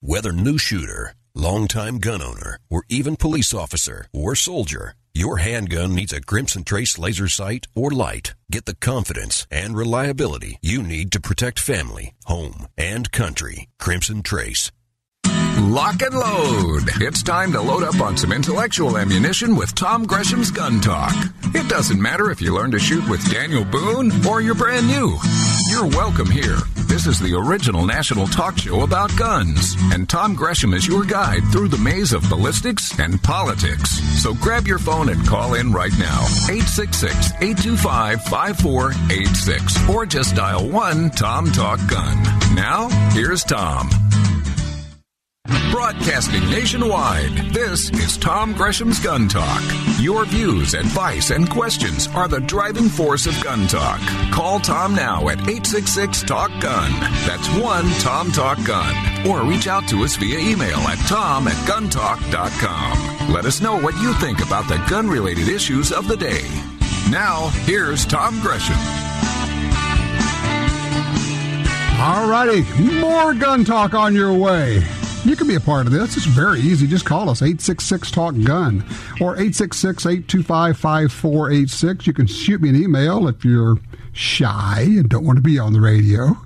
Whether new shooter, longtime gun owner, or even police officer or soldier, your handgun needs a Crimson Trace laser sight or light. Get the confidence and reliability you need to protect family, home, and country. Crimson Trace. Lock and load. It's time to load up on some intellectual ammunition with Tom Gresham's Gun Talk. It doesn't matter if you learn to shoot with Daniel Boone or you're brand new. You're welcome here. This is the original national talk show about guns, and Tom Gresham is your guide through the maze of ballistics and politics. So grab your phone and call in right now, 866-825-5486, or just dial 1-TOM-TALK-GUN. Now, here's Tom. Broadcasting nationwide, this is Tom Gresham's Gun Talk. Your views, advice, and questions are the driving force of gun talk. Call Tom now at 866-TALK-GUN. That's 1-TOM-TALK-GUN. Or reach out to us via email at tom@guntalk.com. Let us know what you think about the gun-related issues of the day. Now, here's Tom Gresham. All righty, more gun talk on your way. You can be a part of this. It's very easy. Just call us, 866-TALK-GUN, or 866-825-5486. You can shoot me an email if you're shy and don't want to be on the radio.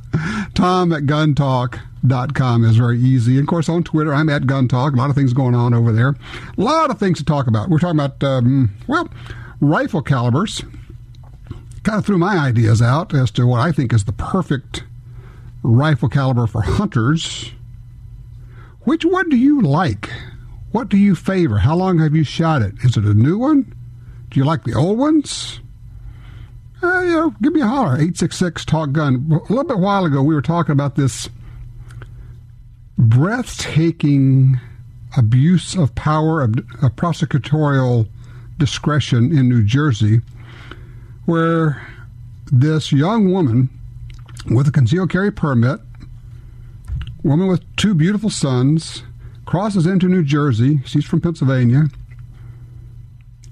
Tom@guntalk.com is very easy. And of course, on Twitter, I'm at Gun Talk. A lot of things going on over there. A lot of things to talk about. We're talking about, rifle calibers. Kind of threw my ideas out as to what I think is the perfect rifle caliber for hunters. Which one do you like? What do you favor? How long have you shot it? Is it a new one? Do you like the old ones? Give me a holler, 866-TALK-GUN. A little bit while ago, we were talking about this breathtaking abuse of power, of prosecutorial discretion in New Jersey, where this young woman with a concealed carry permit, woman with two beautiful sons, crosses into New Jersey. She's from Pennsylvania.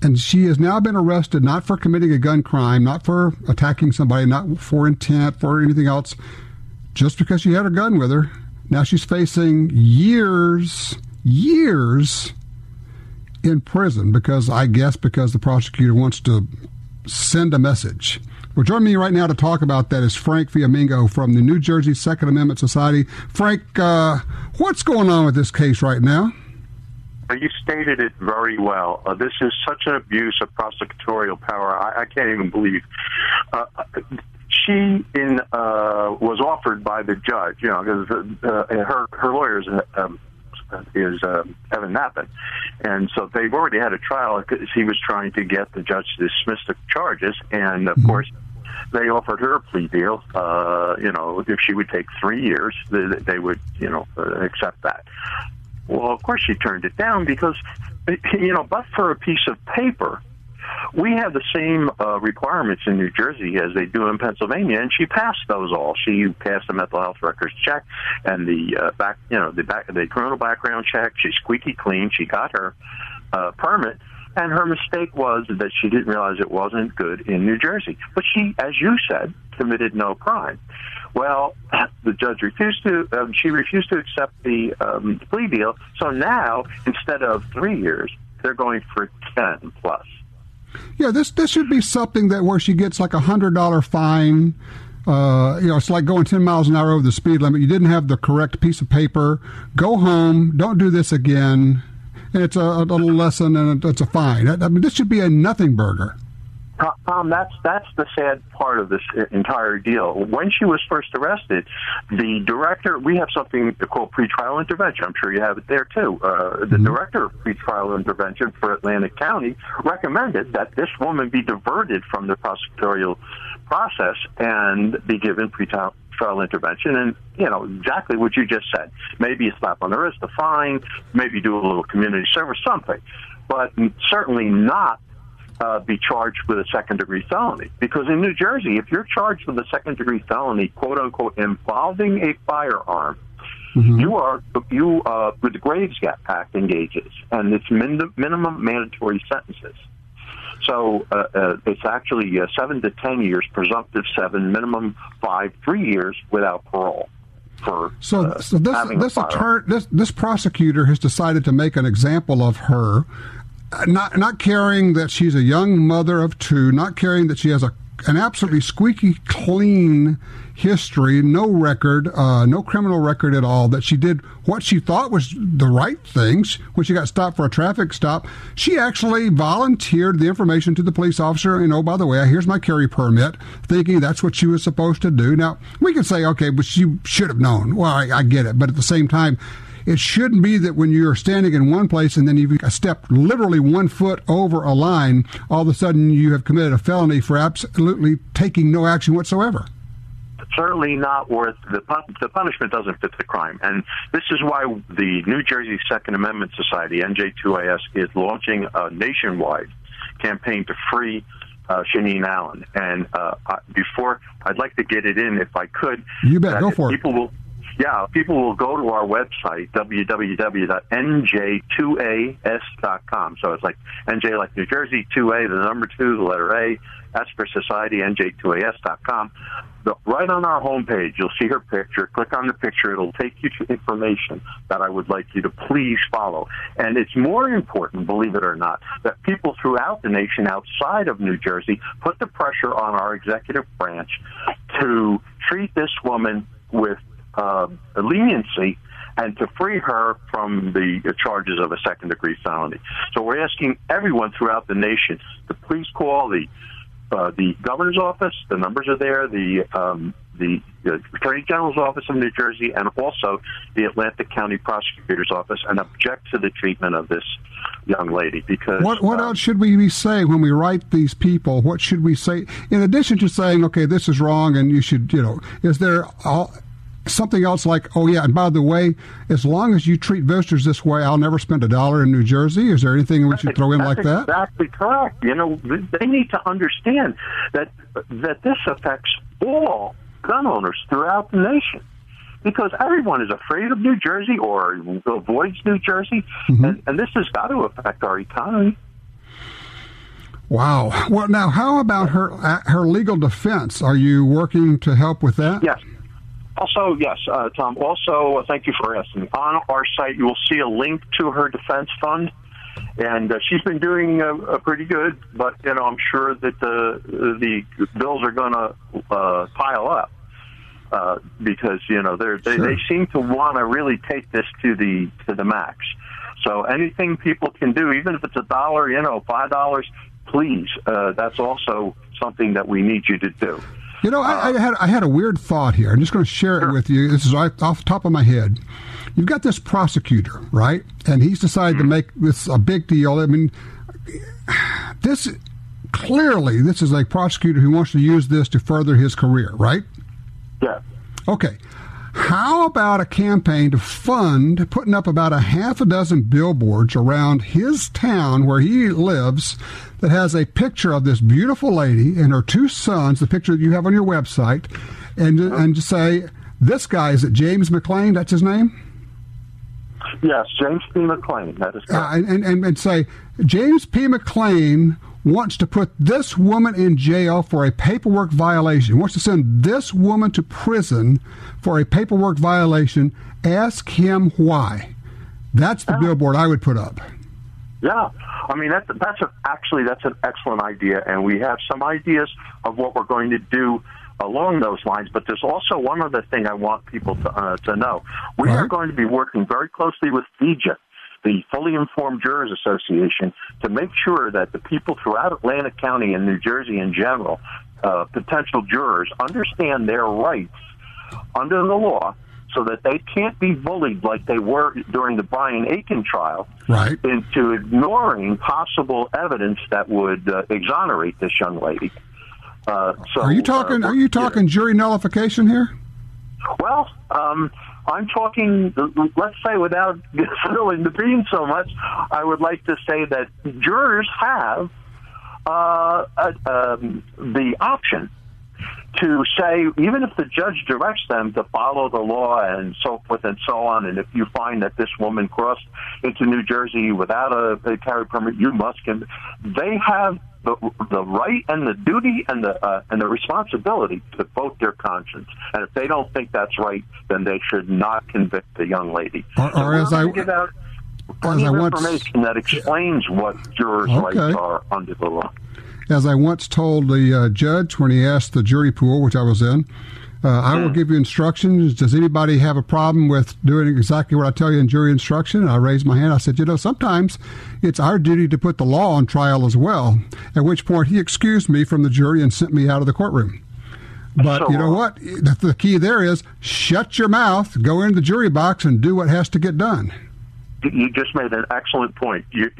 And she has now been arrested, not for committing a gun crime, not for attacking somebody, not for intent, for anything else, just because she had her gun with her. Now she's facing years in prison because the prosecutor wants to send a message. Well, joining me right now to talk about that is Frank Fiamingo from the New Jersey Second Amendment Society. Frank, what's going on with this case right now? You stated it very well. This is such an abuse of prosecutorial power. I can't even believe. She was offered by the judge, because her lawyer is Evan Mappin. And so they've already had a trial because he was trying to get the judge to dismiss the charges. And, of course, they offered her a plea deal. If she would take 3 years, they would, accept that. Well, of course, she turned it down because, but for a piece of paper, we have the same requirements in New Jersey as they do in Pennsylvania, and she passed those all. She passed the mental health records check and the criminal background check. She's squeaky clean. She got her permit, and her mistake was that she didn't realize it wasn't good in New Jersey. But she, as you said, committed no crime. Well, the judge refused to. She refused to accept the plea deal. So now, instead of 3 years, they're going for 10 plus. Yeah, this should be something that where she gets like $100 fine. It's like going 10 miles an hour over the speed limit. You didn't have the correct piece of paper. Go home. Don't do this again. And it's a little lesson, and it's a fine. This should be a nothing burger. Tom, that's the sad part of this entire deal. When she was first arrested, the director, we have something called pretrial intervention. I'm sure you have it there, too. The director of pretrial intervention for Atlantic County recommended that this woman be diverted from the prosecutorial process and be given pretrial intervention. And, exactly what you just said. Maybe a slap on the wrist, a fine, maybe do a little community service, something. But certainly not be charged with a second-degree felony. Because in New Jersey, if you're charged with a second-degree felony, quote-unquote, involving a firearm, you with the Graves Act engages, and it's minimum mandatory sentences. So it's actually 7 to 10 years, presumptive 7, minimum 5, 3 years without parole. for this prosecutor has decided to make an example of her, not caring that she's a young mother of two, not caring that she has an absolutely squeaky clean history, no record, no criminal record at all, that she did what she thought was the right things when she got stopped for a traffic stop. She actually volunteered the information to the police officer, and oh, by the way, here's my carry permit, thinking that's what she was supposed to do. Now, we can say, okay, but she should have known. Well, I get it, but at the same time, it shouldn't be that when you're standing in one place and then you've stepped literally 1 foot over a line, all of a sudden you have committed a felony for absolutely taking no action whatsoever. Certainly not worth the punishment. Doesn't fit the crime, and this is why the New Jersey Second Amendment Society (NJ2AS) is launching a nationwide campaign to free Shaneen Allen. And before, I'd like to get it in if I could. You bet. Go for it. People will go to our website, www.nj2as.com. So it's like NJ like New Jersey, 2A, the number 2, the letter A, S for Society, nj2as.com. Right on our homepage, you'll see her picture. Click on the picture. It'll take you to information that I would like you to please follow. And it's more important, believe it or not, that people throughout the nation outside of New Jersey put the pressure on our executive branch to treat this woman with leniency and to free her from the charges of a second-degree felony. So we're asking everyone throughout the nation to please call the governor's office. The numbers are there. The Attorney General's office of New Jersey, and also the Atlantic County Prosecutor's office, and object to the treatment of this young lady. Because what else should we be saying when we write these people? What should we say in addition to saying, okay, this is wrong, and you should, is there something else like, oh yeah, and by the way, as long as you treat visitors this way, I'll never spend $1 in New Jersey? Is there anything we should throw in like that? Exactly correct. They need to understand that this affects all gun owners throughout the nation, because everyone is afraid of New Jersey or avoids New Jersey, and this has got to affect our economy. Wow. Well, now, how about her legal defense? Are you working to help with that? Yes. Also, yes, Tom. Also, thank you for asking. On our site, you will see a link to her defense fund, and she's been doing pretty good. But I'm sure that the bills are going to pile up because they seem to want to really take this to the max. So anything people can do, even if it's $1, $5, please. That's also something that we need you to do. I had a weird thought here. I'm just going to share it with you. This is right off the top of my head. You've got this prosecutor, right? And he's decided to make this a big deal. I mean, this is a prosecutor who wants to use this to further his career, right? Yeah. Okay. How about a campaign to fund putting up about 6 billboards around his town where he lives that has a picture of this beautiful lady and her 2 sons, the picture that you have on your website, and just say, this guy, is it James McClain? That's his name? Yes, James P. McClain. That is correct. And say, James P. McClain wants to put this woman in jail for a paperwork violation, wants to send this woman to prison for a paperwork violation. Ask him why. That's the billboard I would put up. Yeah. I mean, that's an excellent idea, and we have some ideas of what we're going to do along those lines. But there's also one other thing I want people to know. We are going to be working very closely with FIJA, the Fully Informed Jurors Association, to make sure that the people throughout Atlantic County and New Jersey in general, potential jurors, understand their rights under the law, so that they can't be bullied like they were during the Brian Aiken trial into ignoring possible evidence that would exonerate this young lady. Are you talking jury nullification here? Well, I'm talking, let's say, without spilling the beans so much, I would like to say that jurors have the option to say, even if the judge directs them to follow the law and so forth and so on, and if you find that this woman crossed into New Jersey without a carry permit, you must. They have the right and the duty and the responsibility to vote their conscience. And if they don't think that's right, then they should not convict the young lady. Or as I give out information that explains what jurors' rights are under the law. As I once told the judge when he asked the jury pool, which I was in, I will give you instructions. Does anybody have a problem with doing exactly what I tell you in jury instruction? And I raised my hand. I said, sometimes it's our duty to put the law on trial as well, at which point he excused me from the jury and sent me out of the courtroom. But you know what? The key there is shut your mouth, go into the jury box, and do what has to get done. You just made an excellent point. You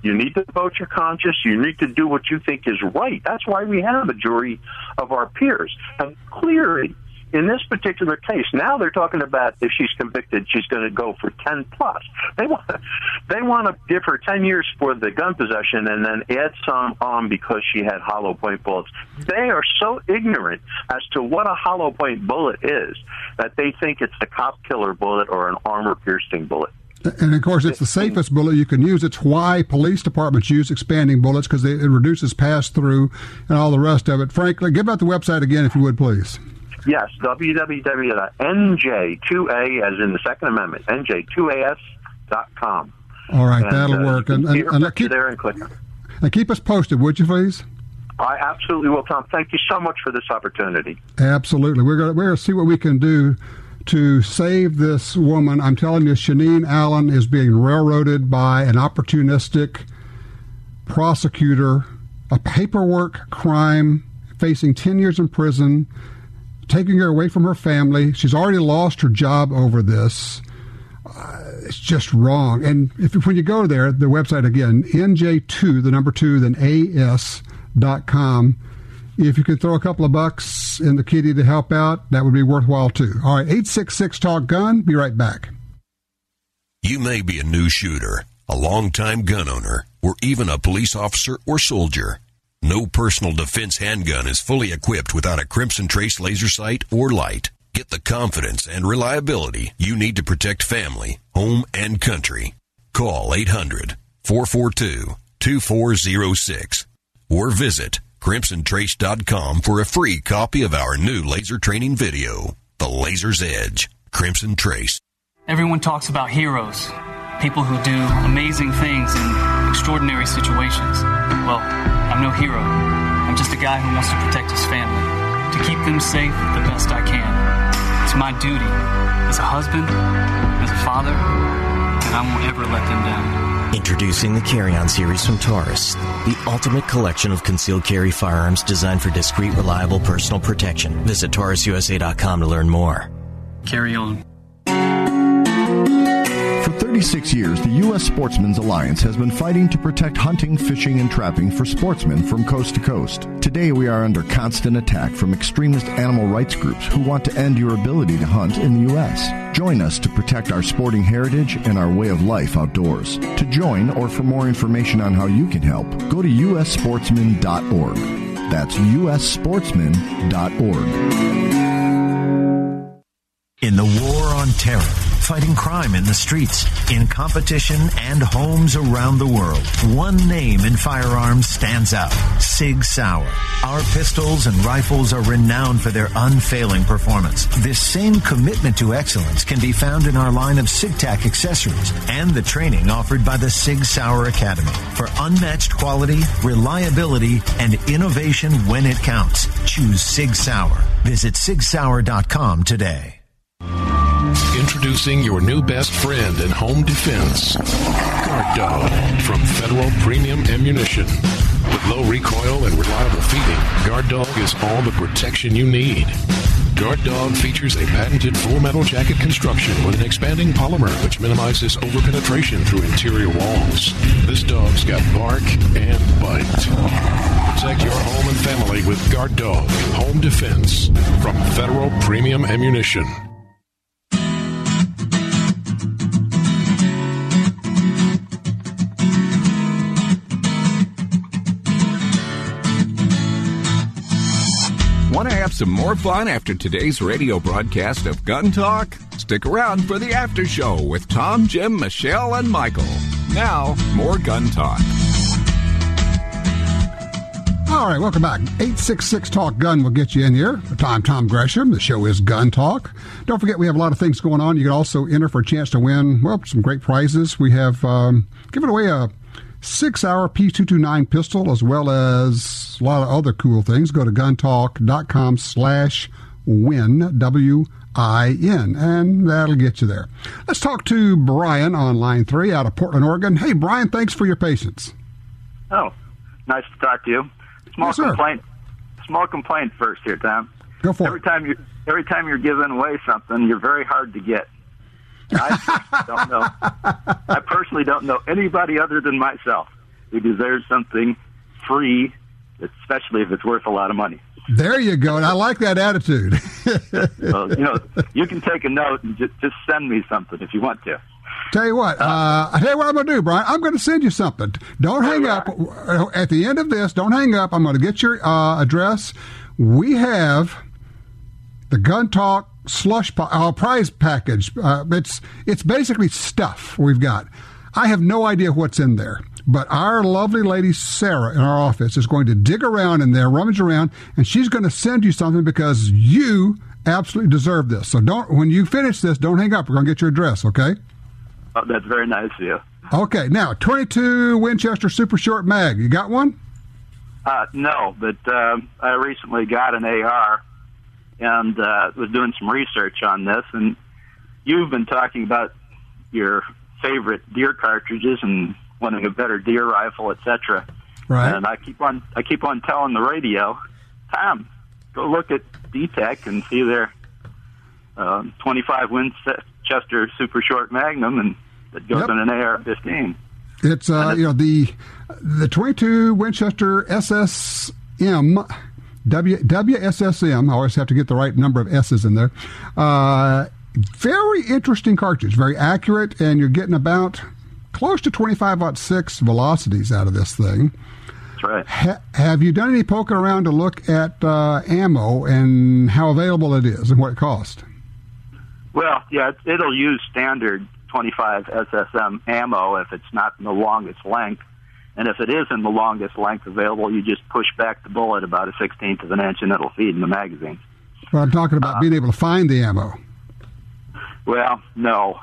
need to vote your conscience. You need to do what you think is right. That's why we have a jury of our peers. And clearly, in this particular case, now they're talking about if she's convicted, she's going to go for 10 plus. They want to give her 10 years for the gun possession and then add some on because she had hollow point bullets. They are so ignorant as to what a hollow point bullet is that they think it's a cop killer bullet or an armor piercing bullet. And, of course, it's the safest bullet you can use. It's why police departments use expanding bullets, because it reduces pass-through and all the rest of it. Frank, give out the website again, if you would, please. Yes, www.nj2a, as in the Second Amendment, nj2as.com. All right, that'll work. And keep there and click on it. And keep us posted, would you, please? I absolutely will, Tom. Thank you so much for this opportunity. Absolutely. We're going to see what we can do to save this woman. I'm telling you, Shaneen Allen is being railroaded by an opportunistic prosecutor, a paperwork crime, facing 10 years in prison, taking her away from her family. She's already lost her job over this. It's just wrong. And when you go there, the website again, NJ2, the number 2, then AS.com. If you could throw a couple of bucks in the kitty to help out, that would be worthwhile too. All right, 866-TALK-GUN. Be right back. You may be a new shooter, a longtime gun owner, or even a police officer or soldier. No personal defense handgun is fully equipped without a Crimson Trace laser sight or light. Get the confidence and reliability you need to protect family, home, and country. Call 800-442-2406 or visit CrimsonTrace.com for a free copy of our new laser training video, The Laser's Edge, Crimson Trace. Everyone talks about heroes, people who do amazing things in extraordinary situations. Well, I'm no hero. I'm just a guy who wants to protect his family, to keep them safe the best I can. It's my duty as a husband, as a father, and I won't ever let them down. Introducing the Carry On series from Taurus, the ultimate collection of concealed carry firearms designed for discreet, reliable personal protection. Visit TaurusUSA.com to learn more. Carry on. For 36 years, the U.S. Sportsmen's Alliance has been fighting to protect hunting, fishing, and trapping for sportsmen from coast to coast. Today, we are under constant attack from extremist animal rights groups who want to end your ability to hunt in the U.S. Join us to protect our sporting heritage and our way of life outdoors. To join or for more information on how you can help, go to ussportsman.org. That's ussportsman.org. In the war on terror, fighting crime in the streets, in competition and homes around the world, one name in firearms stands out: Sig Sauer. Our pistols and rifles are renowned for their unfailing performance. This same commitment to excellence can be found in our line of SigTac accessories and the training offered by the Sig Sauer Academy. For unmatched quality, reliability, and innovation when it counts, choose Sig Sauer. Visit SigSauer.com today. Introducing your new best friend in home defense, Guard Dog from Federal Premium Ammunition. With low recoil and reliable feeding, Guard Dog is all the protection you need. Guard Dog features a patented full metal jacket construction with an expanding polymer which minimizes overpenetration through interior walls. This dog's got bark and bite. Protect your home and family with Guard Dog Home Defense from Federal Premium Ammunition. Want to have some more fun after today's radio broadcast of Gun Talk? Stick around for the after show with Tom, Jim, Michelle, and Michael. Now, more Gun Talk. All right, welcome back. 866-TALK-GUN will get you in here. I'm Tom Gresham. The show is Gun Talk. Don't forget, we have a lot of things going on. You can also enter for a chance to win, well, some great prizes. We have given away a 6-hour P229 pistol, as well as a lot of other cool things. Go to guntalk.com/win, W-I-N, and that'll get you there. Let's talk to Brian on line 3 out of Portland, Oregon. Hey, Brian, thanks for your patience. Oh, nice to talk to you. Small complaint first here, Tom. Go for it. Every time you're giving away something, you're very hard to get. I personally don't know anybody other than myself who deserves something free, especially if it's worth a lot of money. There you go. And I like that attitude. Well, you can take a note and just send me something if you want to. Tell you what, I'm going to do, Brian. I'm going to send you something. Don't hang up. At the end of this, don't hang up. I'm going to get your address. We have the Gun Talk slush prize package. It's basically stuff we've got. I have no idea what's in there, but our lovely lady Sarah in our office is going to dig around in there, rummage around, and she's going to send you something because you absolutely deserve this. So when you finish this, don't hang up. We're going to get your address, okay? Oh, that's very nice of you. Okay, now 22 Winchester Super Short Mag. You got one? No, but I recently got an AR and was doing some research on this, and you've been talking about your favorite deer cartridges and wanting a better deer rifle, etc. Right. And I keep on telling the radio, Tom, go look at D-Tech and see their 25 Winchester Super Short Magnum, and that goes in an AR-15. It's the 22 Winchester SSM. WSSM, I always have to get the right number of S's in there. Very interesting cartridge, very accurate, and you're getting about close to 25-06 velocities out of this thing. That's right. Have you done any poking around to look at ammo and how available it is and what it costs? Well, yeah, it'll use standard 25 SSM ammo if it's not in the longest length. And if it is in the longest length available, you just push back the bullet about a 1/16 of an inch, and it'll feed in the magazine. Well, I'm talking about being able to find the ammo. Well, no.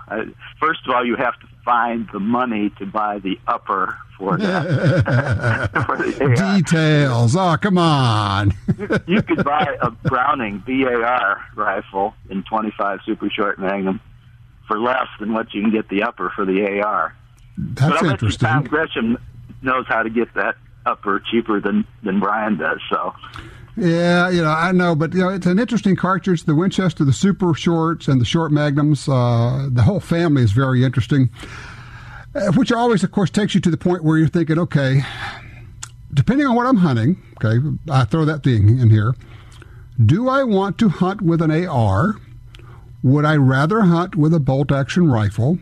First of all, you have to find the money to buy the upper for that. For the AR. Details. Oh, come on. You could buy a Browning BAR rifle in 25 Super Short Magnum for less than what you can get the upper for the AR. That's interesting. Tom Gresham knows how to get that upper cheaper than Brian does. So, yeah, I know, but it's an interesting cartridge. The Winchester, the Super Shorts, and the Short Magnums. The whole family is very interesting, which always, of course, takes you to the point where you're thinking, okay, depending on what I'm hunting, okay, I throw that thing in here. Do I want to hunt with an AR? Would I rather hunt with a bolt-action rifle?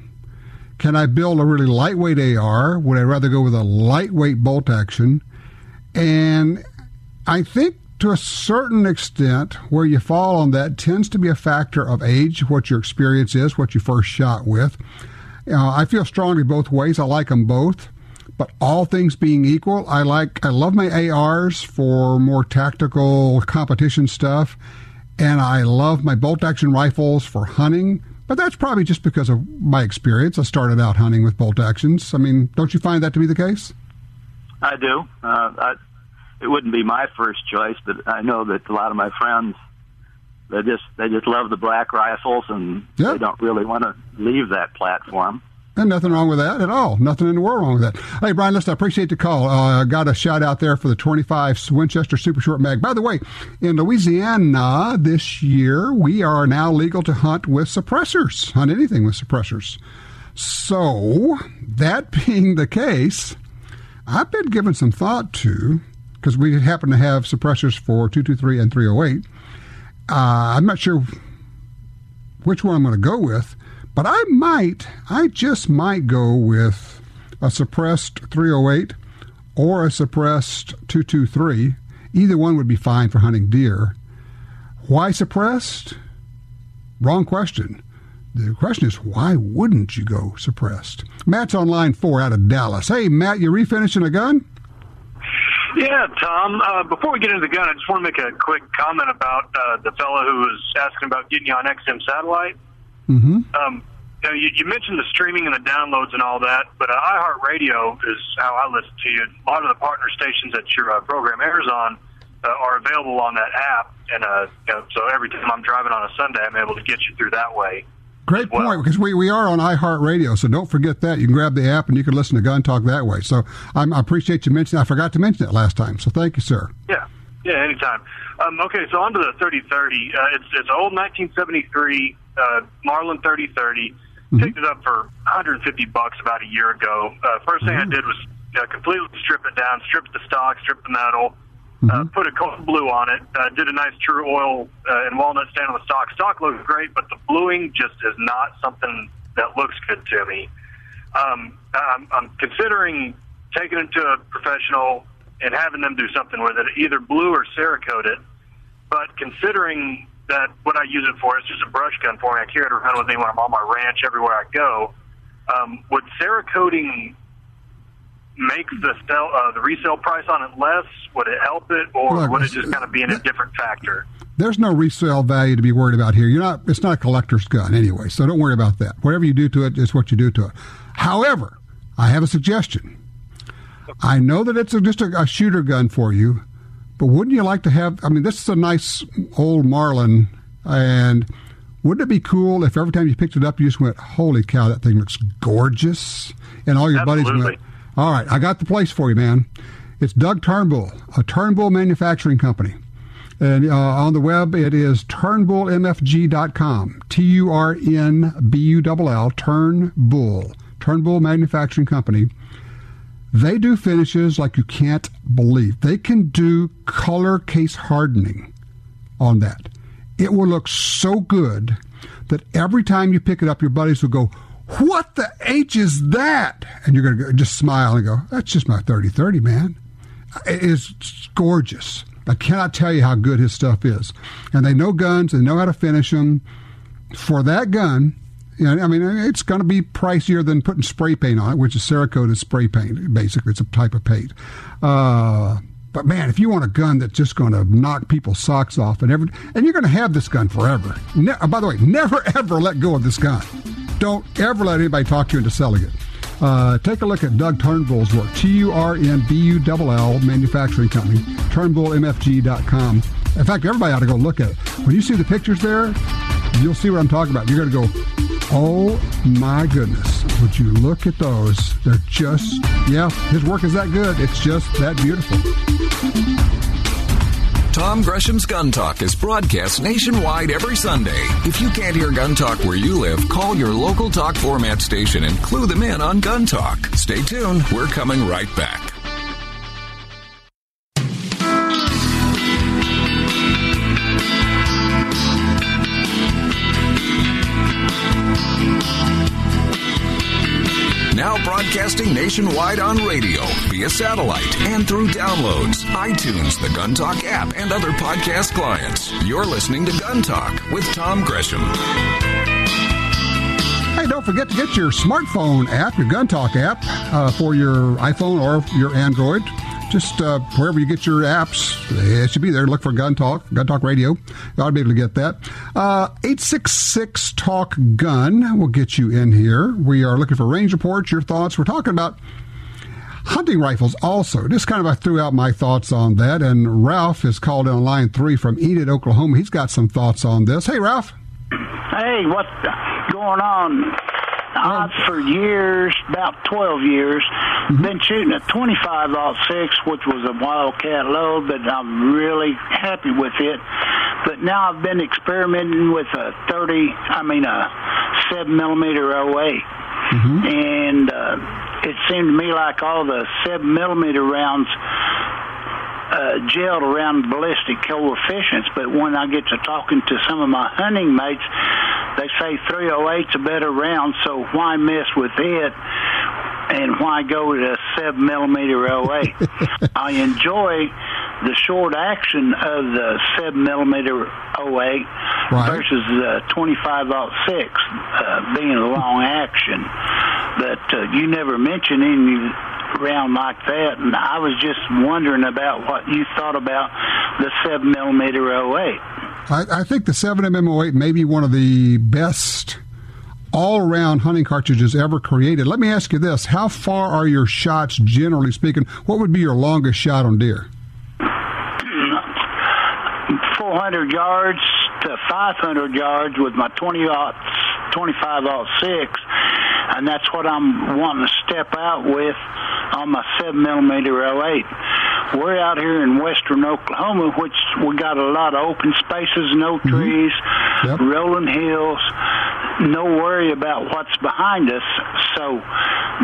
Can I build a really lightweight AR? Would I rather go with a lightweight bolt-action? And I think to a certain extent, where you fall on that tends to be a factor of age, what your experience is, what you first shot with. I feel strongly both ways. I like them both. But all things being equal, I love my ARs for more tactical competition stuff, and I love my bolt-action rifles for hunting. But that's probably just because of my experience. I started out hunting with bolt-actions. I mean, don't you find that to be the case? I do. It wouldn't be my first choice, but I know that a lot of my friends, they just love the black rifles, and they don't really want to leave that platform. And nothing wrong with that at all. Nothing in the world wrong with that. Hey, Brian, listen, I appreciate the call. I got a shout out there for the 25 Winchester Super Short Mag. By the way, in Louisiana this year, we are now legal to hunt with suppressors, hunt anything with suppressors. So, that being the case, I've been giving some thought to, because we happen to have suppressors for 223 and 308. I'm not sure which one I'm going to go with, but I just might go with a suppressed 308 or a suppressed 223. Either one would be fine for hunting deer. Why suppressed? Wrong question. The question is, why wouldn't you go suppressed? Matt's on line 4 out of Dallas. Hey, Matt, you refinishing a gun? Yeah, Tom. Before we get into the gun, I just want to make a quick comment about the fellow who was asking about getting you on XM satellite. Mm-hmm. You mentioned the streaming and the downloads and all that, but iHeartRadio is how I listen to you. A lot of the partner stations that your program airs on are available on that app, and so every time I'm driving on a Sunday, I'm able to get you through that way. Great point, because we are on iHeartRadio, so don't forget that. You can grab the app and you can listen to Gun Talk that way. So I appreciate you mentioning. I forgot to mention it last time, so thank you, sir. Yeah, anytime. Okay, so on to the 3030. It's an old 1973 Marlin 3030. Picked it up for $150 about a year ago. First thing I did was completely strip it down, strip the stock, strip the metal, put a coat blue on it, did a nice true oil and walnut stain on the stock. Stock looks great, but the bluing just is not something that looks good to me. I'm considering taking it to a professional and having them do something with it, either blue or Cerakote it. But considering that what I use it for is just a brush gun for me, I carry it around with me when I'm on my ranch everywhere I go. Would Cerakoting make the resale price on it less? Would it help it, or would it just kind of be in a different factor? There's no resale value to be worried about here. It's not a collector's gun anyway, so don't worry about that. Whatever you do to it is what you do to it. However, I have a suggestion. I know that it's just a shooter gun for you, but wouldn't you like to have, this is a nice old Marlin, and wouldn't it be cool if every time you picked it up, you just went, holy cow, that thing looks gorgeous, and all your buddies went, all right, I got the place for you, man. It's Doug Turnbull, a Turnbull manufacturing company. And on the web, it is turnbullmfg.com, Turnbull, Turnbull Manufacturing Company. They do finishes like you can't believe. They can do color case hardening on that. It will look so good that every time you pick it up, your buddies will go, what the H is that? And you're going to just smile and go, that's just my 30-30, man. It is gorgeous. I cannot tell you how good his stuff is. And they know guns. They know how to finish them. For that gun, it's going to be pricier than putting spray paint on it, which is Cerakote spray paint. Basically, it's a type of paint. But, man, if you want a gun that's just going to knock people's socks off and you're going to have this gun forever. By the way, never, ever let go of this gun. Don't ever let anybody talk you into selling it. Take a look at Doug Turnbull's work, Turnbull Manufacturing Company, turnbullmfg.com. In fact, everybody ought to go look at it. When you see the pictures there, you'll see what I'm talking about. You're going to go, oh my goodness, would you look at those? They're just, his work is that good. It's just that beautiful. Tom Gresham's Gun Talk is broadcast nationwide every Sunday. If you can't hear Gun Talk where you live, call your local talk format station and clue them in on Gun Talk. Stay tuned. We're coming right back. Now broadcasting nationwide on radio, via satellite, and through downloads, iTunes, the Gun Talk app, and other podcast clients. You're listening to Gun Talk with Tom Gresham. Hey, don't forget to get your smartphone app, your Gun Talk app, for your iPhone or your Android. Just wherever you get your apps, it should be there. Look for Gun Talk Radio. You ought to be able to get that. 866-TALK-GUN will get you in here. We are looking for range reports, your thoughts. We're talking about hunting rifles also. Just kind of I threw out my thoughts on that, and Ralph is called in on line 3 from Enid, Oklahoma. He's got some thoughts on this. Hey, Ralph. Hey, what's going on? I've for years, about 12 years, been shooting a 25-06, which was a Wildcat load, but I'm really happy with it. But now I've been experimenting with a 7mm 08. And it seemed to me like all the 7mm rounds gelled around ballistic coefficients, but when I get to talking to some of my hunting mates, they say 308's a better round, so why mess with it and why go to a 7mm 08? I enjoy the short action of the 7mm 08 versus the 25-06 being a long action. But you never mention round like that, and I was just wondering about what you thought about the 7mm 08. I think the 7mm 08 may be one of the best all-around hunting cartridges ever created. Let me ask you this. How far are your shots, generally speaking? What would be your longest shot on deer? 400 yards to 500 yards with my 25-06, and that's what I'm wanting to step out with on my 7mm 08. We're out here in western Oklahoma, which we got a lot of open spaces, no trees, rolling hills, no worry about what's behind us. So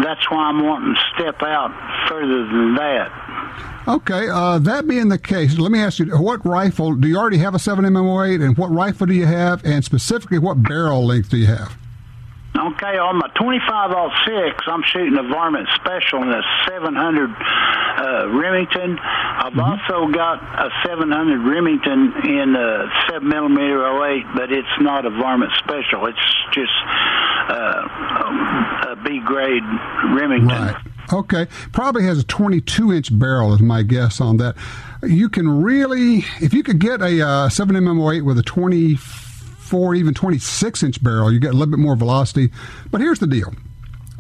that's why I'm wanting to step out further than that. Okay, that being the case, let me ask you, what rifle, do you already have a 7mm 08, and what rifle do you have, and specifically what barrel length do you have? Okay, on my 25-06, I'm shooting a varmint special in a 700 Remington. I've also got a 700 Remington in a 7mm 08, but it's not a varmint special. It's just a B-grade Remington. Right. Okay. Probably has a 22-inch barrel is my guess on that. You can really, if you could get a 7mm 08 with a 24, even 26-inch barrel, you get a little bit more velocity. But here's the deal.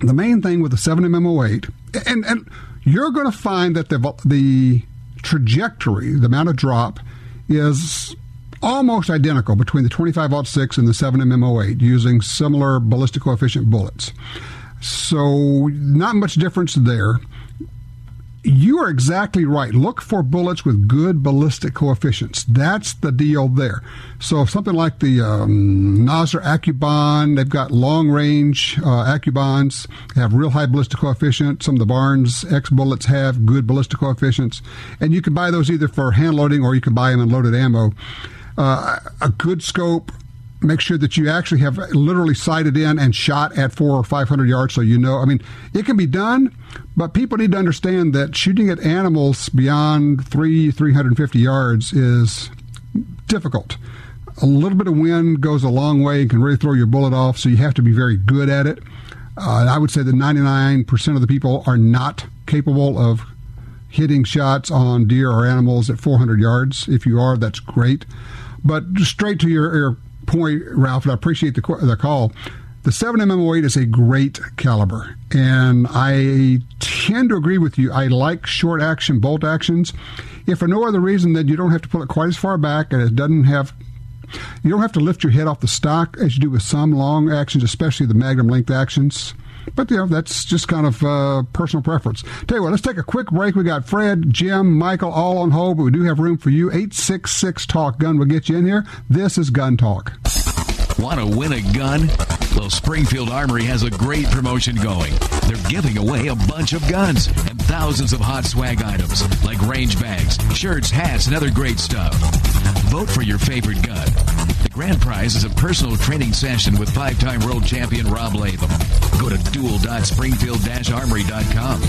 The main thing with the 7mm 08, and you're going to find that the trajectory, the amount of drop, is almost identical between the 25-06 and the 7mm 08 using similar ballistic coefficient bullets. So not much difference there. You are exactly right. Look for bullets with good ballistic coefficients. That's the deal there. So something like the Nosler Accubon, they've got long-range Accubons, have real high ballistic coefficient. Some of the Barnes X bullets have good ballistic coefficients. And you can buy those either for hand loading or you can buy them in loaded ammo. A good scope. Make sure that you actually have literally sighted in and shot at 400 or 500 yards so you know. I mean, it can be done, but people need to understand that shooting at animals beyond 350 yards is difficult. A little bit of wind goes a long way and can really throw your bullet off, so you have to be very good at it. I would say that 99% of the people are not capable of hitting shots on deer or animals at 400 yards. If you are, that's great. But straight to your point, Ralph, and I appreciate the call. The 7mm 08 is a great caliber, and I tend to agree with you. I like short action bolt actions. If for no other reason than you don't have to pull it quite as far back, and it doesn't have, you don't have to lift your head off the stock as you do with some long actions, especially the magnum length actions. But, you know, that's just kind of personal preference. Tell you what, let's take a quick break. We got Fred, Jim, Michael all on hold, but we do have room for you. 866-TALK-GUN will get you in here. This is Gun Talk. Want to win a gun? Well, Springfield Armory has a great promotion going. They're giving away a bunch of guns and thousands of hot swag items like range bags, shirts, hats, and other great stuff. Vote for your favorite gun. The grand prize is a personal training session with 5-time world champion Rob Latham. Go to duel.springfield-armory.com.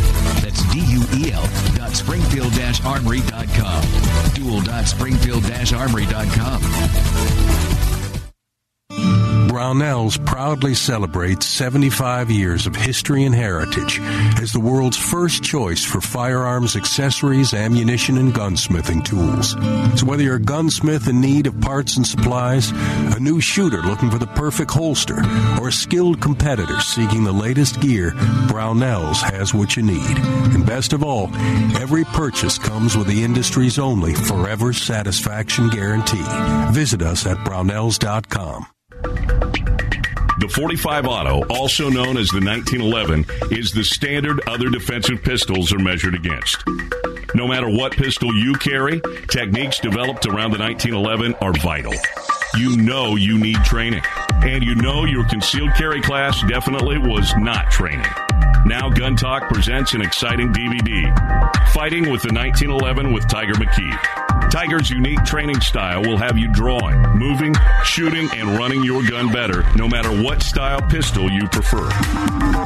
That's duel.springfield-armory.com. duel.springfield-armory.com. Brownells proudly celebrates 75 years of history and heritage as the world's first choice for firearms, accessories, ammunition, and gunsmithing tools. So whether you're a gunsmith in need of parts and supplies, a new shooter looking for the perfect holster, or a skilled competitor seeking the latest gear, Brownells has what you need. And best of all, every purchase comes with the industry's only forever satisfaction guarantee. Visit us at brownells.com. The .45 Auto, also known as the 1911, is the standard other defensive pistols are measured against. No matter what pistol you carry, techniques developed around the 1911 are vital. You know you need training, and you know your concealed carry class definitely was not training. Now Gun Talk presents an exciting DVD, Fighting with the 1911 with Tiger McKee. Tiger's unique training style will have you drawing, moving, shooting, and running your gun better, no matter what style pistol you prefer.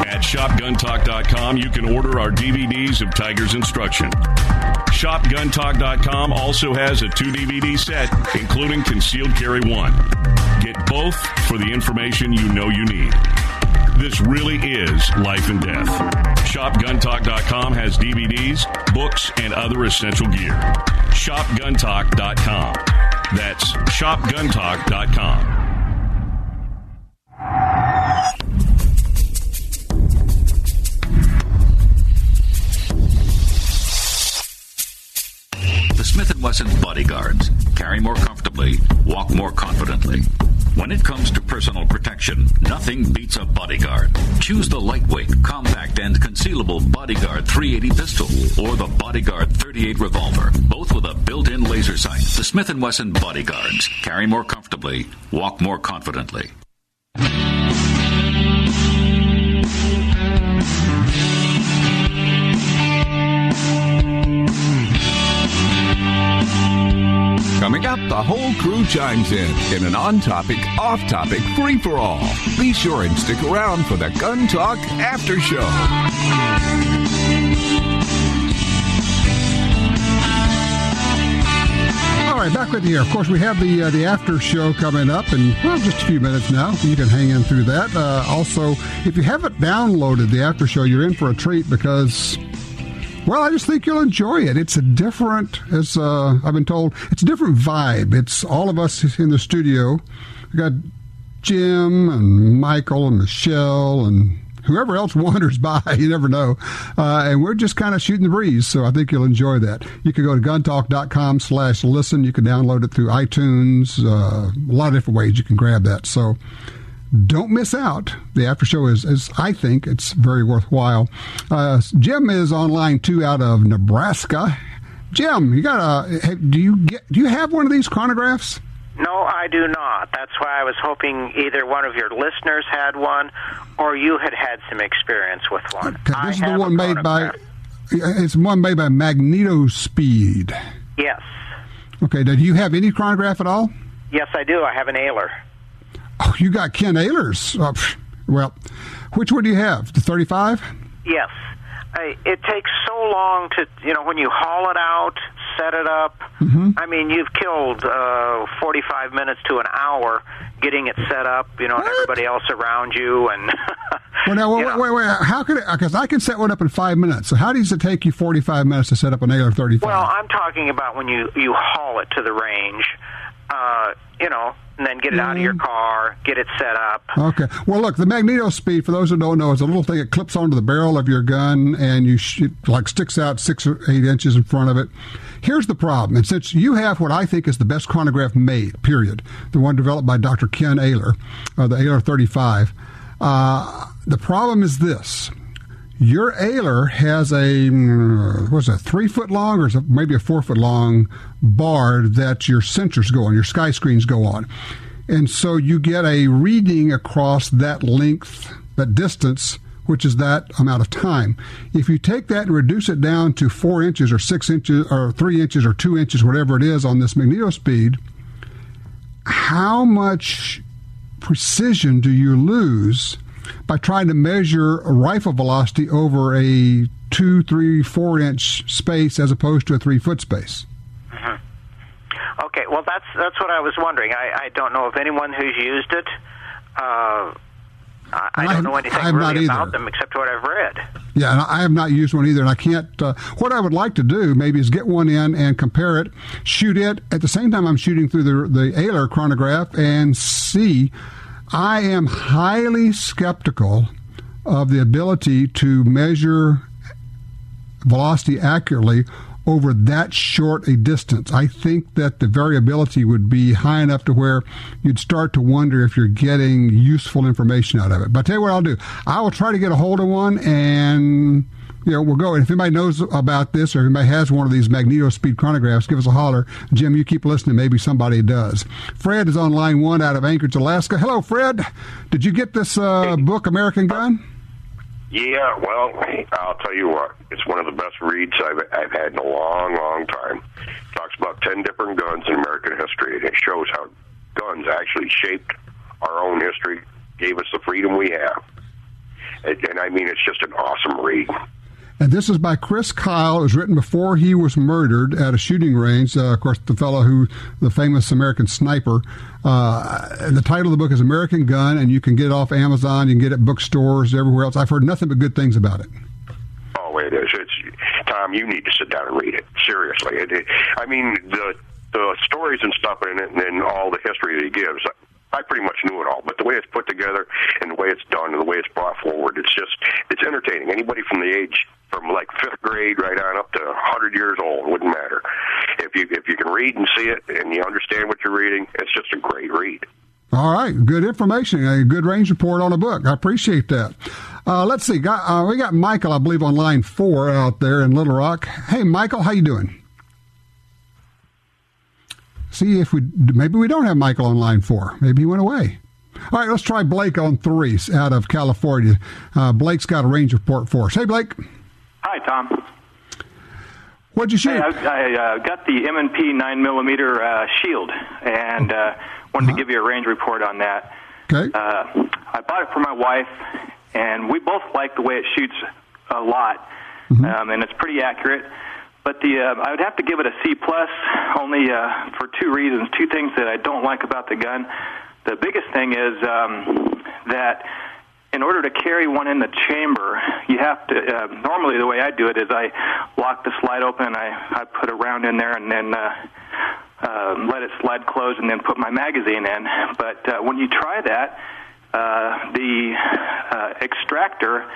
At ShopGunTalk.com, you can order our DVDs of Tiger's instruction. ShopGunTalk.com also has a 2-DVD set, including Concealed Carry 1. Get both for the information you know you need. This really is life and death. ShopGunTalk.com has DVDs, books, and other essential gear. ShopGunTalk.com. That's ShopGunTalk.com. The Smith & Wesson Bodyguards. Carry more comfortably, walk more confidently. When it comes to personal protection, nothing beats a Bodyguard. Choose the lightweight, compact, and concealable Bodyguard 380 pistol or the Bodyguard 38 revolver, both with a built-in laser sight. The Smith & Wesson Bodyguards. Carry more comfortably, walk more confidently. Coming up, the whole crew chimes in an on-topic, off-topic free-for-all. Be sure and stick around for the Gun Talk After Show. All right, back with you here. Of course, we have the after show coming up in just a few minutes now. You can hang in through that. Also, if you haven't downloaded the after show, you're in for a treat because... well, I just think you'll enjoy it. It's a different, as I've been told, it's a different vibe. It's all of us in the studio. We got Jim and Michael and Michelle and whoever else wanders by. You never know. And we're just kind of shooting the breeze, so I think you'll enjoy that. You can go to guntalk.com/listen. You can download it through iTunes. A lot of different ways you can grab that. So don't miss out. The after show is I think it's very worthwhile. Jim is on line 2 out of Nebraska. Jim, you got do you have one of these chronographs? No, I do not. That's why I was hoping either one of your listeners had one or you had some experience with one. Okay, this is the one made by Magneto Speed. Yes. Okay, do you have any chronograph at all? Yes, I do. I have an Ayler. Oh, you got Ken Ayler's. Well, which one do you have? The 35? Yes. It takes so long to, when you haul it out, set it up. Mm-hmm. I mean, you've killed 45 minutes to an hour getting it set up, and everybody else around you. And well, now, wait. How could it? Because I can set one up in 5 minutes. So how does it take you 45 minutes to set up an Ayler 35? Well, I'm talking about when you haul it to the range, and then get it out of your car, get it set up. Okay. Well, look, the Magneto Speed, for those who don't know, is a little thing that clips onto the barrel of your gun, and it sticks out 6 or 8 inches in front of it. Here's the problem. And since you have what I think is the best chronograph made, period, the one developed by Dr. Ken Ayler, the Ayler 35, the problem is this. Your Ayler has a 3-foot long or maybe a 4-foot long bar that your sensors go on, your sky screens go on. And so you get a reading across that length, that distance, which is that amount of time. If you take that and reduce it down to 4 inches or 6 inches or 3 inches or 2 inches, whatever it is on this Magneto Speed, how much precision do you lose by trying to measure a rifle velocity over a 2, 3, 4 inch space as opposed to a 3-foot space? Mm-hmm. Okay, well, that's what I was wondering. I don't know of anyone who's used it. I don't know anything really about them except what I've read. Yeah, and I have not used one either, and I can't. What I would like to do maybe is get one in and compare it, shoot it at the same time I'm shooting through the Ayler chronograph and see. I am highly skeptical of the ability to measure velocity accurately over that short a distance. I think that the variability would be high enough to where you'd start to wonder if you're getting useful information out of it. But I tell you what I'll do. I will try to get a hold of one and we'll go. And if anybody knows about this or if anybody has one of these Magneto Speed chronographs, give us a holler. Jim, you keep listening. Maybe somebody does. Fred is on line 1 out of Anchorage, Alaska. Hello, Fred. Did you get this book, American Gun? Yeah, well, I'll tell you what. It's one of the best reads I've had in a long, long time. It talks about 10 different guns in American history, and it shows how guns actually shaped our own history, gave us the freedom we have. And I mean, it's just an awesome read. And this is by Chris Kyle. It was written before he was murdered at a shooting range. Of course, the famous American sniper. The title of the book is American Gun, and you can get it off Amazon. You can get it at bookstores, everywhere else. I've heard nothing but good things about it. Oh, it is. Tom, you need to sit down and read it. Seriously. I mean, the stories and stuff in it, and then all the history that he gives, I pretty much knew it all, but the way it's put together and the way it's done and the way it's brought forward, it's entertaining. Anybody from like 5th grade right on up to 100 years old, wouldn't matter. If you can read and see it and you understand what you're reading, it's just a great read. All right, good information, a good range report on a book. I appreciate that. Let's see, we got Michael, I believe, on line 4 out there in Little Rock. Hey, Michael, how you doing? See if maybe we don't have Michael on line 4. Maybe he went away. All right, let's try Blake on 3 out of California. Blake's got a range report for us. Hey, Blake. Hi, Tom. What'd you shoot? Hey, I got the M&P 9mm shield, and wanted to give you a range report on that. Okay. I bought it for my wife, and we both like the way it shoots a lot, and it's pretty accurate. But I would have to give it a C+, only for 2 reasons, 2 things that I don't like about the gun. The biggest thing is that in order to carry one in the chamber, you have to, normally the way I do it is I lock the slide open, I put a round in there, and then let it slide closed, and then put my magazine in. But when you try that, the extractor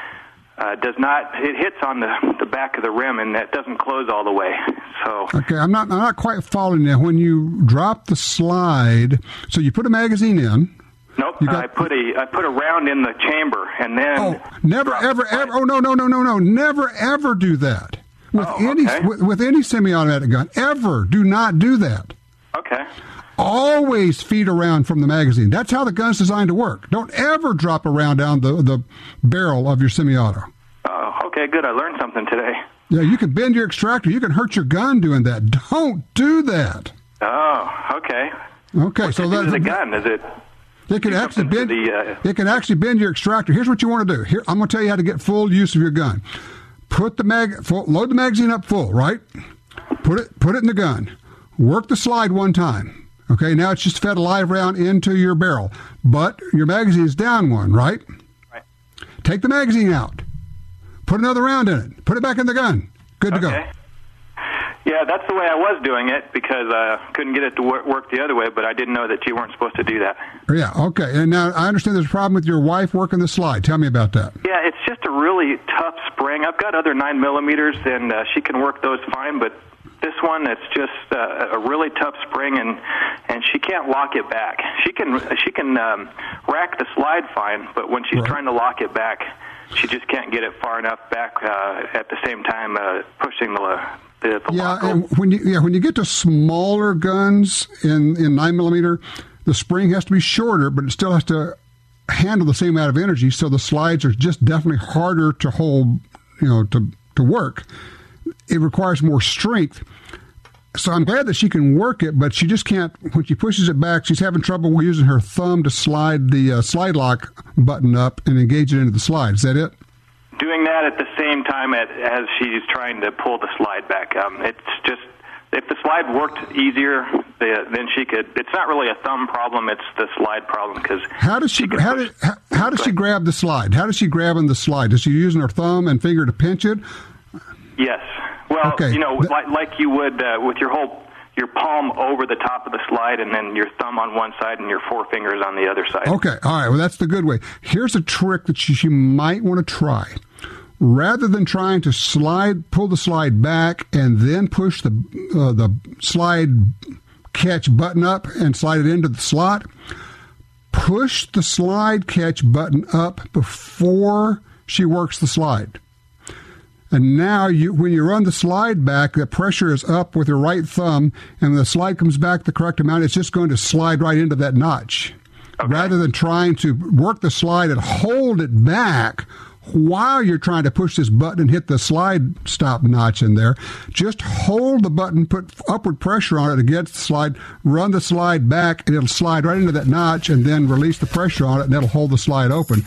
does not. It hits on the back of the rim, and that doesn't close all the way. So okay, I'm not quite following that. When you drop the slide, so you put a magazine in. Nope, I put a round in the chamber, and then never ever. Oh no, never ever do that with any semi-automatic gun. Ever do not do that. Okay. Always feed a round from the magazine. That's how the gun's designed to work. Don't ever drop a round down the barrel of your semi-auto. Oh, okay, good. I learned something today. Yeah, you can bend your extractor. You can hurt your gun doing that. Don't do that. Oh, okay. Okay, What's so it do to the gun? Is it? It can actually bend. It can actually bend your extractor. Here's what you want to do. Here, I'm going to tell you how to get full use of your gun. Load the magazine up full. Right. Put it in the gun. Work the slide one time. Okay, now it's just fed a live round into your barrel, but your magazine is down one, right? Right. Take the magazine out. Put another round in it. Put it back in the gun. Good to go. Yeah, that's the way I was doing it because I couldn't get it to work the other way, but I didn't know that you weren't supposed to do that. Yeah, okay. And now I understand there's a problem with your wife working the slide. Tell me about that. Yeah, it's just a really tough spring. I've got other 9mm, and she can work those fine, but this one, it's just a really tough spring, and she can't lock it back. She can rack the slide fine, but when she's trying to lock it back, she just can't get it far enough back at the same time pushing the lock. And when you get to smaller guns in 9mm, the spring has to be shorter, but it still has to handle the same amount of energy. So the slides are just definitely harder to hold, to work. It requires more strength. So I'm glad that she can work it, but she just can't. When she pushes it back, she's having trouble using her thumb to slide the slide lock button up and engage it into the slide. Is that it? Doing that at the same time as she's trying to pull the slide back. It's just, if the slide worked easier, then she could. It's not really a thumb problem; it's the slide problem. Because how does she grab the slide? How does she grab on the slide? Does she use her thumb and finger to pinch it? Yes. Well, like you would with your palm over the top of the slide, and then your thumb on one side and your 4 fingers on the other side. Okay, all right. Well, that's the good way. Here's a trick that she might want to try. Rather than trying to pull the slide back and then push the slide catch button up and slide it into the slot, push the slide catch button up before she works the slide. And now, when you run the slide back, the pressure is up with your right thumb, and when the slide comes back the correct amount, it's just going to slide right into that notch. Okay. Rather than trying to work the slide and hold it back while you're trying to push this button and hit the slide stop notch in there, just hold the button, put upward pressure on it against the slide, run the slide back, and it'll slide right into that notch, and then release the pressure on it, and that'll hold the slide open.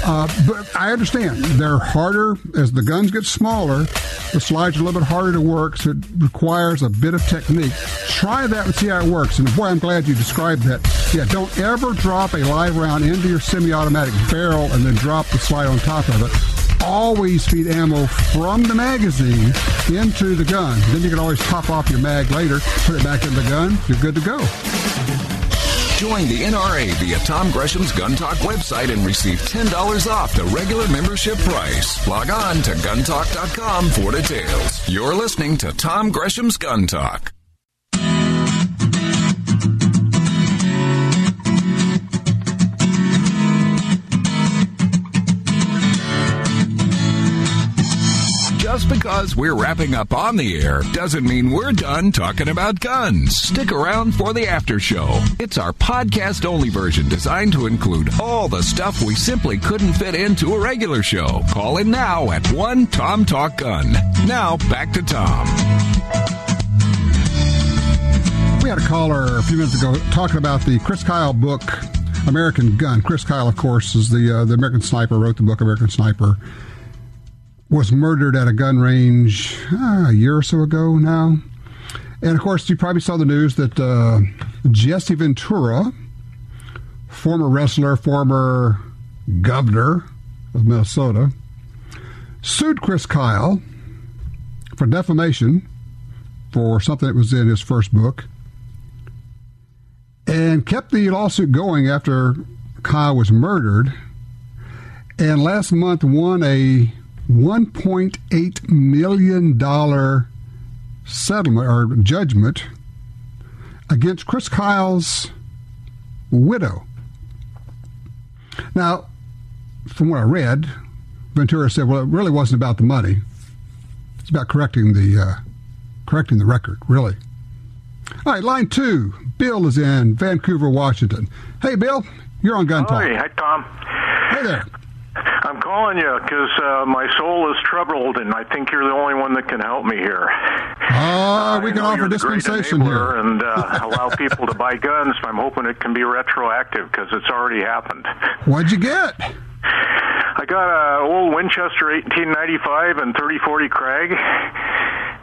But I understand they're harder as the guns get smaller. The slides are a little bit harder to work, so it requires a bit of technique. Try that and see how it works. And boy, I'm glad you described that. Yeah, don't ever drop a live round into your semi-automatic barrel and then drop the slide on top of it. Always feed ammo from the magazine into the gun. Then you can always pop off your mag later, put it back in the gun. You're good to go. Join the NRA via Tom Gresham's Gun Talk website and receive $10 off the regular membership price. Log on to guntalk.com for details. You're listening to Tom Gresham's Gun Talk. Just because we're wrapping up on the air doesn't mean we're done talking about guns. Stick around for the after show. It's our podcast-only version designed to include all the stuff we simply couldn't fit into a regular show. Call in now at 1-TOM-TALK-GUN. Now, back to Tom. We had a caller a few minutes ago talking about the Chris Kyle book, American Gun. Chris Kyle, of course, is the American Sniper, wrote the book American Sniper. Was murdered at a gun range a year or so ago now. And, of course, you probably saw the news that Jesse Ventura, former wrestler, former governor of Minnesota, sued Chris Kyle for defamation for something that was in his first book and kept the lawsuit going after Kyle was murdered. And last month won a $1.8 million settlement or judgment against Chris Kyle's widow. Now, from what I read, Ventura said, well, it really wasn't about the money. It's about correcting the record, really. All right, line 2. Bill is in Vancouver, Washington. Hey, Bill, you're on Gun Talk. Hi, Tom. Hey there. I'm calling you because my soul is troubled, and I think you're the only one that can help me here. We can offer dispensation here. And allow people to buy guns. I'm hoping it can be retroactive because it's already happened. What'd you get? I got an old Winchester 1895 and 30-40 Krag.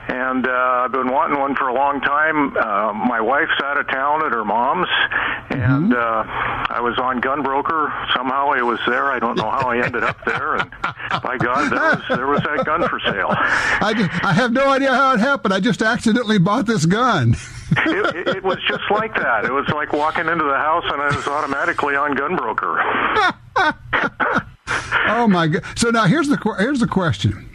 And I've been wanting one for a long time. My wife's out of town at her mom's, and I was on Gunbroker. Somehow I was there. I don't know how I ended up there. And by God, there was that gun for sale. I have no idea how it happened. I just accidentally bought this gun. It was just like that. It was like walking into the house, and I was automatically on Gunbroker. Oh my God! So now here's the question.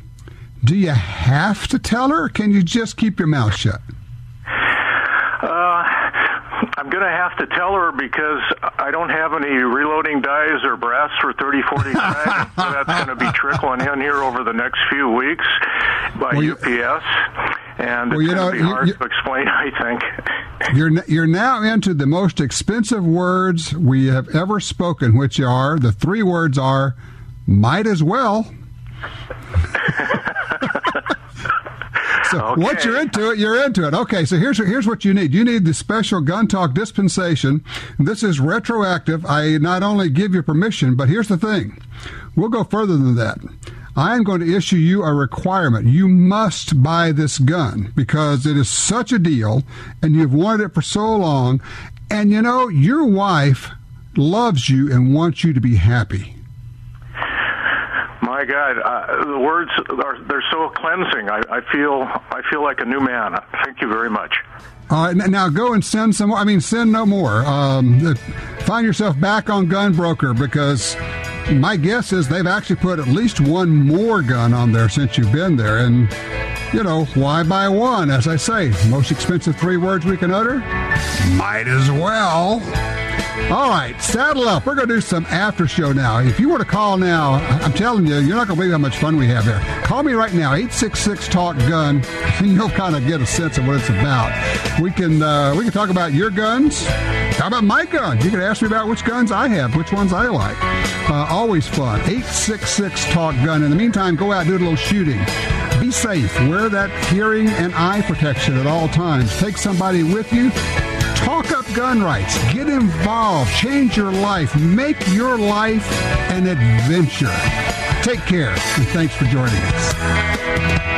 Do you have to tell her, or can you just keep your mouth shut? I'm going to have to tell her because I don't have any reloading dies or brass for 30-40 Krag. So that's going to be trickling in here over the next few weeks by UPS. And it's going to be hard to explain, I think. You're now into the most expensive words we have ever spoken, which are, the 3 words are, might as well. So okay. Once you're into it, you're into it. Okay, so here's what you need. You need the special Gun Talk dispensation. This is retroactive. I not only give you permission, but here's the thing. We'll go further than that. I am going to issue you a requirement. You must buy this gun because it is such a deal, and you've wanted it for so long. And, you know, your wife loves you and wants you to be happy. My God, the words they're so cleansing. I feel like a new man. Thank you very much. All right, now go and send some more. I mean, send no more. Find yourself back on Gunbroker because my guess is they've actually put at least one more gun on there since you've been there. And, you know, why buy one? As I say, most expensive 3 words we can utter? Might as well. All right, saddle up. We're going to do some after show now. If you were to call now, I'm telling you, you're not going to believe how much fun we have there. Call me right now, 866-TALK-GUN, and you'll kind of get a sense of what it's about. We can talk about your guns. How about my guns? You can ask me about which guns I have, which ones I like. Always fun. 866-TALK-GUN. In the meantime, go out and do a little shooting. Be safe. Wear that hearing and eye protection at all times. Take somebody with you. Talk up gun rights. Get involved. Change your life. Make your life an adventure. Take care, and thanks for joining us.